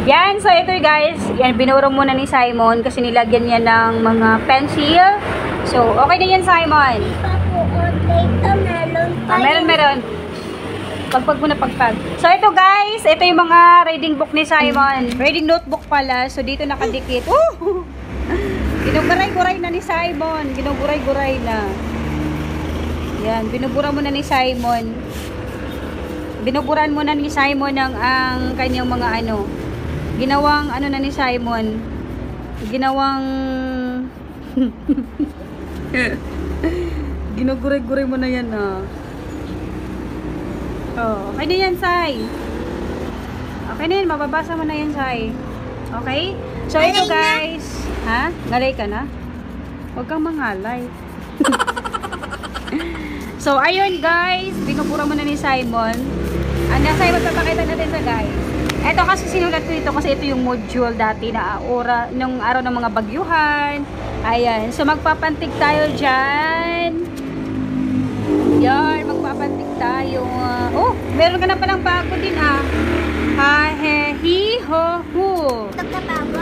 Yan, so ito guys, yan, binuro muna ni Simon kasi nilagyan niya ng mga pencil. So, okay na yan, Simon. Meron. Pagpag mo na pagpag. So, ito guys, ito yung mga reading book ni Simon. Reading notebook pala. So, dito nakadikit. Ginuguray-guray na ni Simon. Ginuguray-guray na. Yan, binubura muna ni Simon. Binuburan muna ni Simon ang kanyang mga ano. Ginawang ano na ni Simon. Ginawang ginuguray-guray mo na yan Oh, okay na yan, Sai. Okay na yan, mababasa mo na yan, Sai. Okay? So, ito guys. Ha? Ngalay ka na? Huwag kang mangalay. So, ayun guys. Binubura mo na ni Simon. Simon, papakita natin sa guys. Ito kasi sinulat ko dito kasi ito yung module dati na nung araw ng mga bagyuhan. Ayan. So, magpapantig tayo dyan. Yan, magpapantig tayo. Meron ka na palang bago din Hi-he-hi-ho-hu.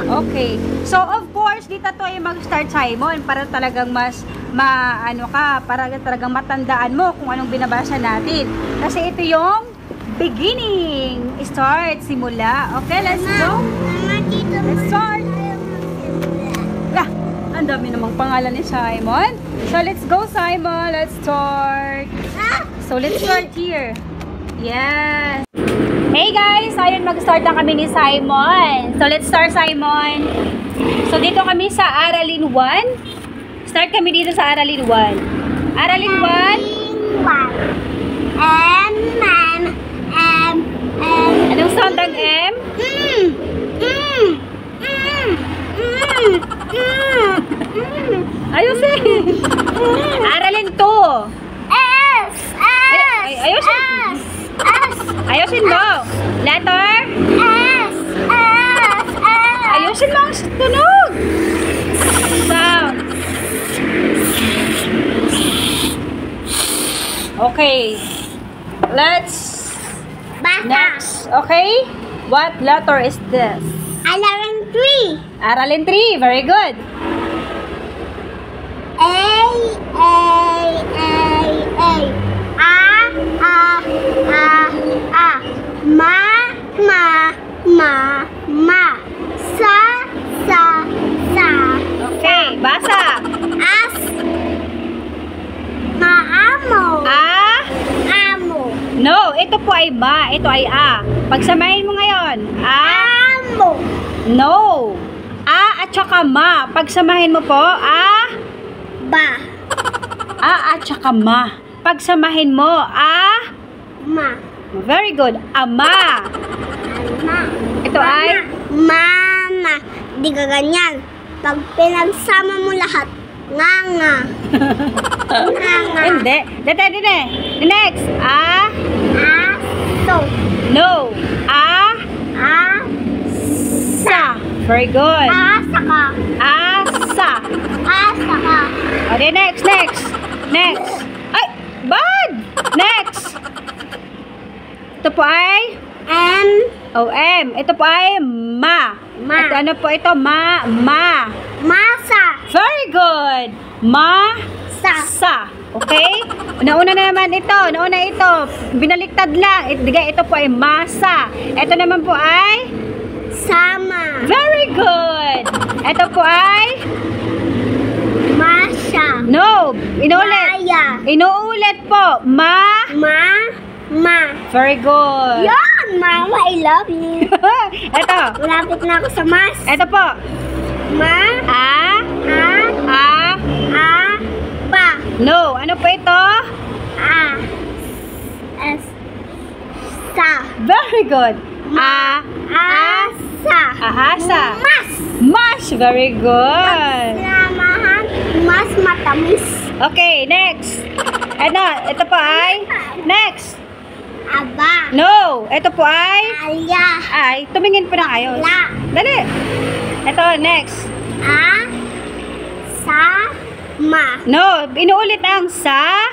Okay. So, of course, dito to ay mag-start, Simon, para talagang mas para talagang matandaan mo kung anong binabasa natin. Kasi ito yung beginning. Start, simula. Okay, let's go. Let's start. Yeah, ang dami namang pangalan ni Simon. So, let's go, Simon. Let's start. So, let's start here. Yes. Hey guys, ayun, mag-start na kami ni Simon. So, let's start, Simon. So, dito kami sa Aralin 1. Start kami dito sa Aralin 1. Aralin 1. Anong sound ang M? Ayusin. Aralin 2. S. Ayusin. Ayusin mo. Letter? S. Ayusin mo ang tunog. Sound. Okay. Let's next. Okay? What letter is this? Aralin 3. Aralin 3. Very good. A. Ma. Sa. Okay, basa. As. Maamo. Amo. No, ito po ay ma. Ito ay a. Pagsamahin mo ngayon. Amo. No. A at saka ma. Pagsamahin mo po. Ba. A at saka ma. Pagsamahin mo. Ma. Very good. Ama. Ito ay Mama. Di ka ganyan. Pag pinagsama mo lahat, nganga. Hindi. Dede. Next. Aso. No. Sa. Very good. Asa ka. Asa. Asa ka. Okay, next. Ay, bad. Next. Ito po ay M. Ito po ay ma. Ito ano po ito? Masa. Very good. Sa. Okay? Nauna na naman ito. Binaliktad lang. Ito po ay masa. Ito naman po ay Sama. very good. Ito po ay Masya. no. Inuulit. Maya. Inuulit po. Ma. Very good. Yan, Mama, I love you. Ito. Malapit na ako sa mas. Ito po. Pa. No. Ano po ito? Sa. Very good. Asa. Ahasa. Mas. Very good. Sinamahan, mas matamis. Okay, next. Ito po ay next. Aba. No. Ito po ay Alya. tumingin po ng ayos. La. Dali. Ito, next. Sama. No. Inuulit ang sa.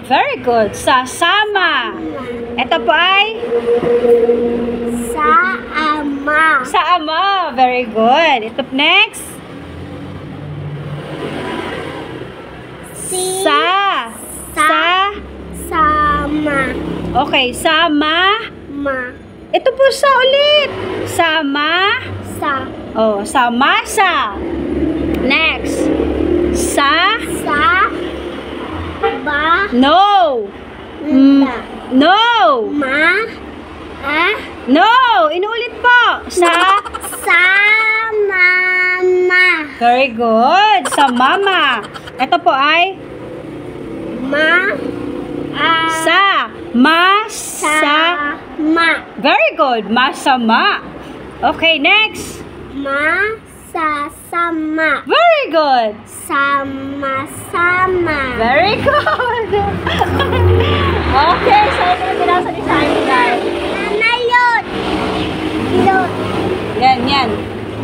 Very good. Sasama. Ito po ay? Sama. Sama. Very good. Ito next. Sama. Okay, sama. Ito po sa ulit. Sama. Oh, samasa. Next. No. No. No. Inuulit po. Sama. Very good. Sa mama. Ito po ay Sama. Very good. Masama. Okay, next. Masasama. Very good. Sama-sama. Very good. Okay, so ito yung binasa ni Simon, guys. Yun. Yan.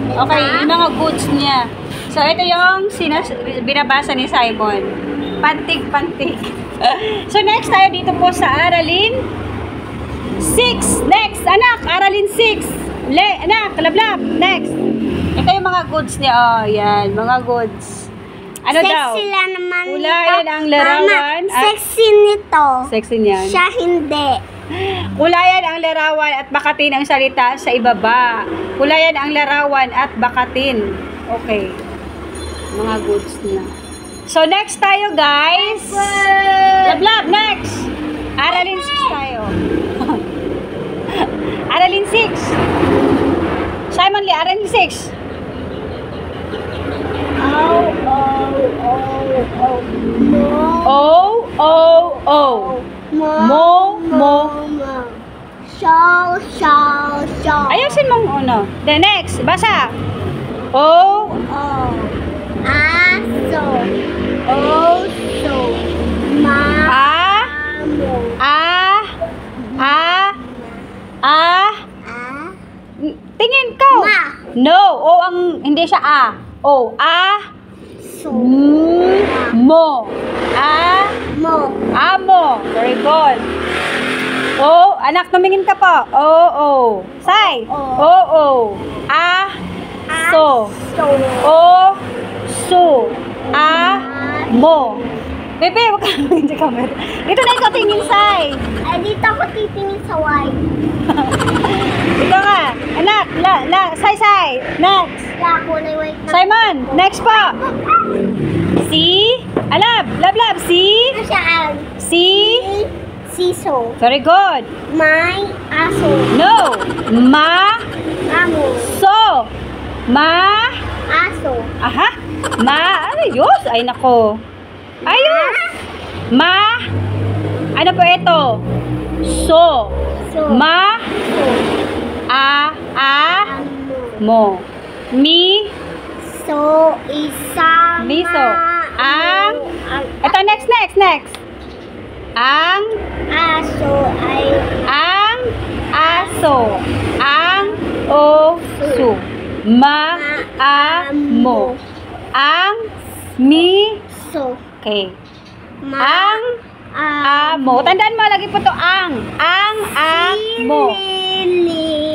Okay, yung mga goods niya. So, ito yung binabasa ni Simon. Pantig. So, next tayo dito po sa Aralin 6. Next, anak, Aralin 6. Anak, lablab. Next. Ito yung mga goods niya. Oh, yan, mga goods. Ano daw? Sexy lang naman Kulayan ang larawan. Mama, sexy nito. Sexy niyan. Siya hindi. Kulayan ang larawan at bakatin ang salita sa ibaba. Kulayan ang larawan at bakatin. Okay. Mga goods na. So, next tayo, guys. Lablab, next. Aralin 6 tayo. Aralin 6. Simon Lee, Aralin 6. Mo. Show. Ayusin mong uno. The next. Basa. Aso. Oso. Mamo. Tingin ko. Ma. No. O ang, hindi siya a. O. So. Mo. Amo. Very good. O. Anak, tumingin ka po. O. Say. O. So. So. Mo. Bebe, huwag ka naman sa camera. Dito na ikaw tingin, Say. Ay, dito ako titingin sa white. Dito ka. Anak, Say. Next. Kulay white na. Simon, next po. Lab. Ano siya? Siso. Very good. May aso. No. Amo. So. Aso. Aha. Ayos. Ay, nako. Ayos. Ano po ito? So. Mo. Miso. Ito, next. Ang aso ay aso. Ang oso. Amo. Ang miso. Okay. Ang amo. Tandaan mo, lagi po to ang. Ang amo.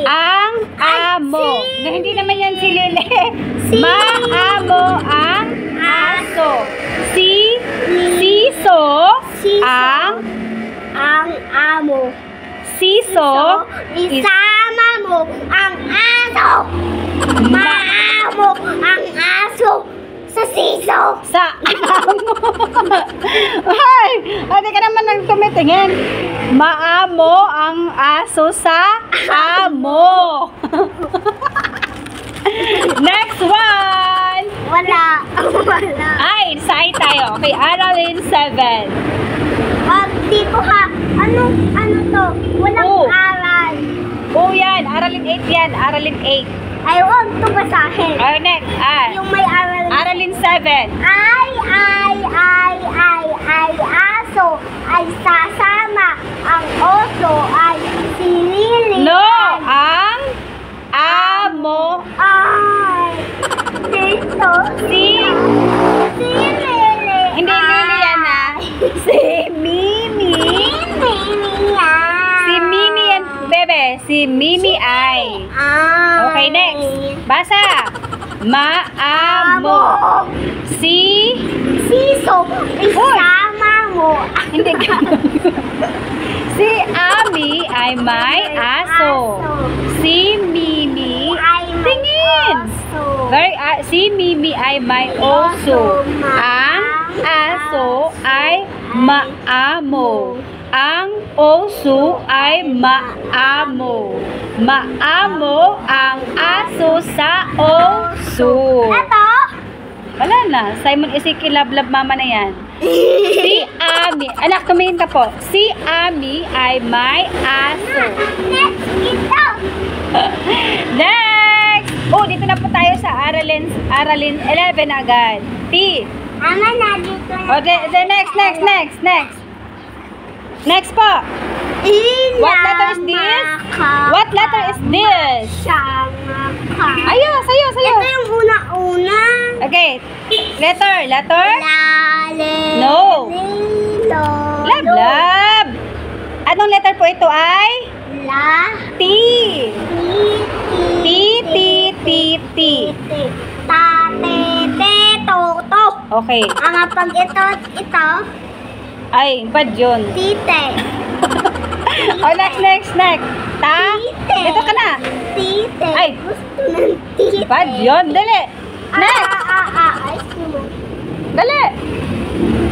Ang amo. Na hindi naman yan si Lili. Maamo ang aso. Siso. Ang amo. Siso. Isama mo ang aso. Maamo ang aso sa siso. Sa amo. Ay, hindi ka naman nang tumitingin. Maamo ang aso sa amo. Next one. Wala. Ay, sa'y tayo. Okay, Aralin 7. Dito ha. Ano to? Walang aral. Yan. Aralin 8 yan. Aralin 8. Ay, huwag ito basahin. Okay, next. Yung may aral. Aralin 7. Aso ay sasama. Ang oso ay silili. No, ang amo. Ay, silili. Hindi lili yan, ha? Si Si Mimi ay. Okay, next. Basa. Maamo. Si Siso. Isama mo. Hindi ka. Si Ami ay may aso. Si Mimi Ay may tingin. oso. Si Mimi ay may oso. Ang aso ay maamo. Ang oso ay maamo. Maamo ang aso sa oso. Ito? Wala na. Simon Ezekiel Lablab mama na yan. Si Ami. Anak, tumingin ka po. Si Ami ay may aso. Next, ito. Next! Oh, dito na po tayo sa Aralin 11 agad. T. Ama na dito na. Oh, next. Next po. What letter is this? What letter is this? Ayos. Ito yung una-una. Okay. Letter. Lale. No. Lilo. Lab. Anong letter po ito ay? La. T. T. Tate. Toto. Okay. Ang pag ito. Ay, bad yun. Tite. Oh, next. Ta. Tite. Dito ka na. Tite. Ay. Gusto ng tite. Bad yun. Dali. Next. Ay, sumo. Dali.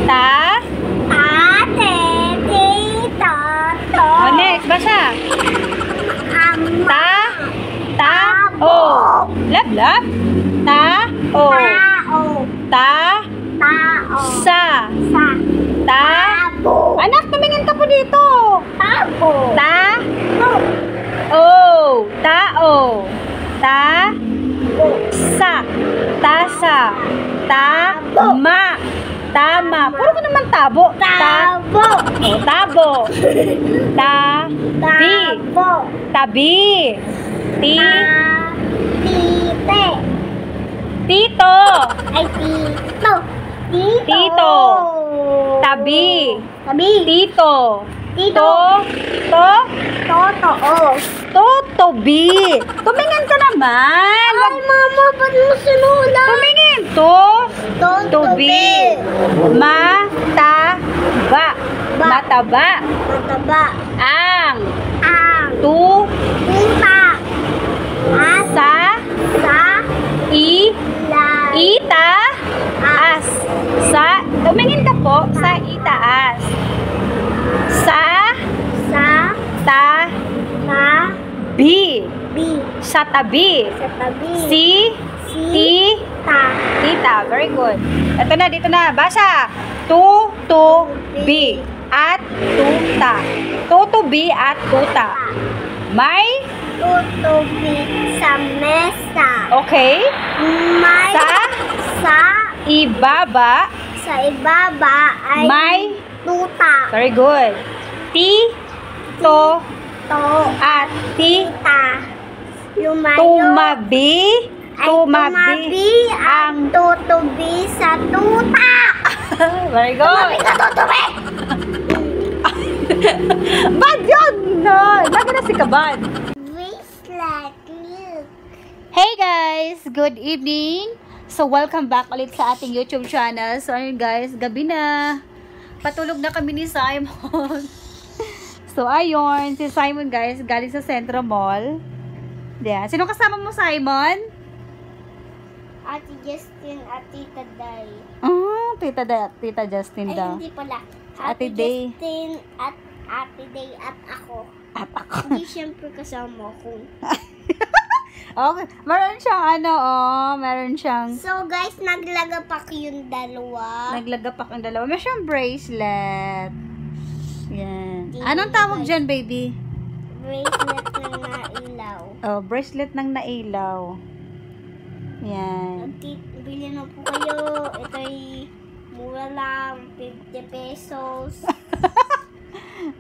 Ta. Ate. Tito. To. Oh, next. Basa. Ama. Ta. O. Lab. Ta. O. Tao. Ta. Tao. Sa. Ta. Tabo. Anak, tumingin ka po dito. Tabo. Ta. To. O. Tao. Ta. Sa. Tasa. Ta-ma. Tama. Puro ko naman tabo. Tabo. Oh, tabo. Ta-bi. Tabo. Tabi. Ti. Tite. Tito. Ay, tito. Tito. Tabi. Tabi. Tito. Tito. Totoo. Totobi. Tumingin ka naman. Ay, mama, ba't mo sinulat? Tumingin. Tobi. Totobi. Mataba. Mataba. Mataba. Ang. Ang. Tuta. Sa. Sa. Ita. As. Sa. Tumingin ka po sa itaas. Sa. Ta. Bi. Sa tabi. Sa tabi. Tita. Very good. Ito na, dito na. Basa. Tutubi at tuta. Tutubi at tuta. May? Tutubi sa mesa. Okay. May. Sa ibaba. Sa ibaba ay May. tuta. Very good. To. At Tita. Lumayo. Tumabi. Ay tumabi ang tutubi sa tuta. Very good. Tumabi ka tutubi. Bad yun! No, lagi na si Kabad. Bracelet, look. Hey guys! Good evening! So, welcome back ulit sa ating YouTube channel. So, ayun guys, gabi na. Patulog na kami ni Simon. So, ayun, si Simon guys, galing sa Centro Mall. Yeah. Sino kasama mo, Simon? Ate Justin at Tita Day. Oh, Tita Justin Ay, daw. hindi pala. Ate Day. Justin at Ate Day at ako. At ako. Hindi siyempre kasama ko. Okay. Meron siyang meron siyang So guys, naglagapak yung dalawa. naglagapak ang dalawa. Meron siyang bracelet. Yan. Hindi, Anong tawag guys. dyan, baby? Bracelet na nailaw. Oh, bracelet ng nailaw. Yan. Bili na po kayo. Ito'y mura lang. 50 pesos.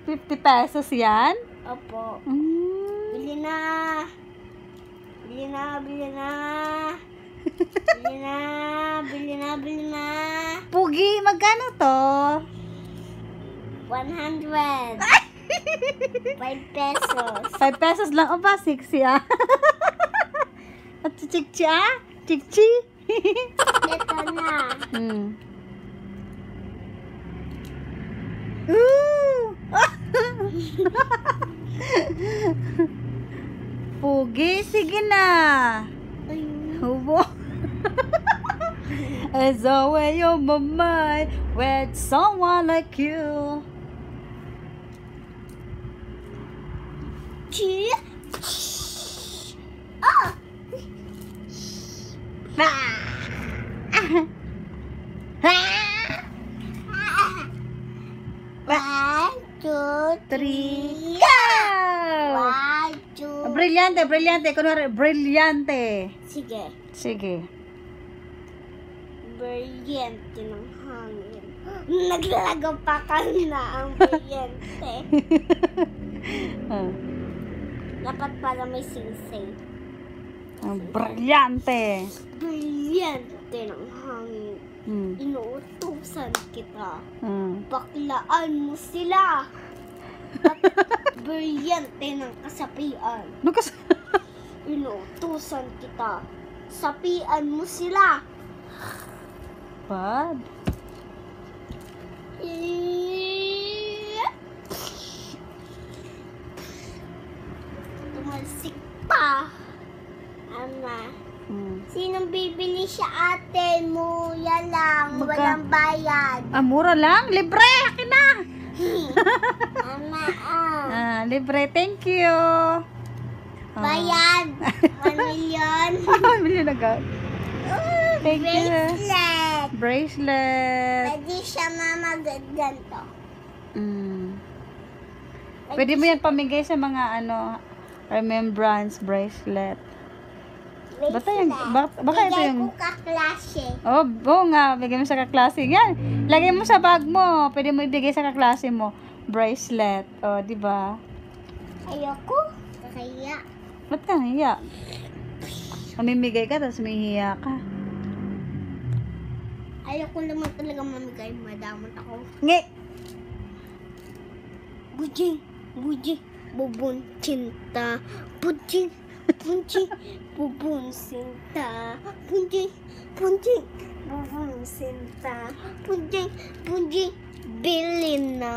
50 pesos yan? Opo. Mm. Bili na. Bili na. Bili na. Bili na. Bili na. Bili na. Pugi, magkano to? 100. 5 pesos. 5 pesos lang. O ba? 6 ah. At si Chikchi ah? Chikchi? Ito na. Pugi, sige na. Hubo. As always on my mind with someone like you. Oh! 1, 2, 3. 3. Go! 1, 2. Brilyante, brilyante. Kunwari, brilyante. Sige. Sige. Brilyante ng hangin. Naglalago pa ka na ang brilyante. Dapat pala may sing-sing. Brilyante. Brilyante ng hangin. Inuutusan kita. Mm. Baklaan mo sila. At brilyante ng kasapian. Lukas. Inuutusan kita. Sapian mo sila. Bad. Tumalsik pa. Ama. Sinong bibili sa ate mo? Yan lang. Walang bayad. Mura lang. Libre. Akin na. Ama, Libre. Thank you. bayad. 1 million. 1 million agad. Thank you. Bracelet. Bracelet. Pwede siya ganito. Pwede mo yan pamigay sa mga remembrance bracelet. Baka ito yung... Bigay ko kaklase. Oo nga, bigay mo sa kaklase. Yan, lagay mo sa bag mo. Pwede mo ibigay sa kaklase mo. Bracelet. Di ba? Ayoko. Kaya. Ba't ka hiya? Mamimigay ka, tapos may hiya ka. Ayoko naman talaga mamigay. Madamot ako. Ngi! Bujing, bujing, bubun cinta, bujing, bujing, bubun cinta, bujing, bujing, bubun cinta, bujing, bujing, bilhin na.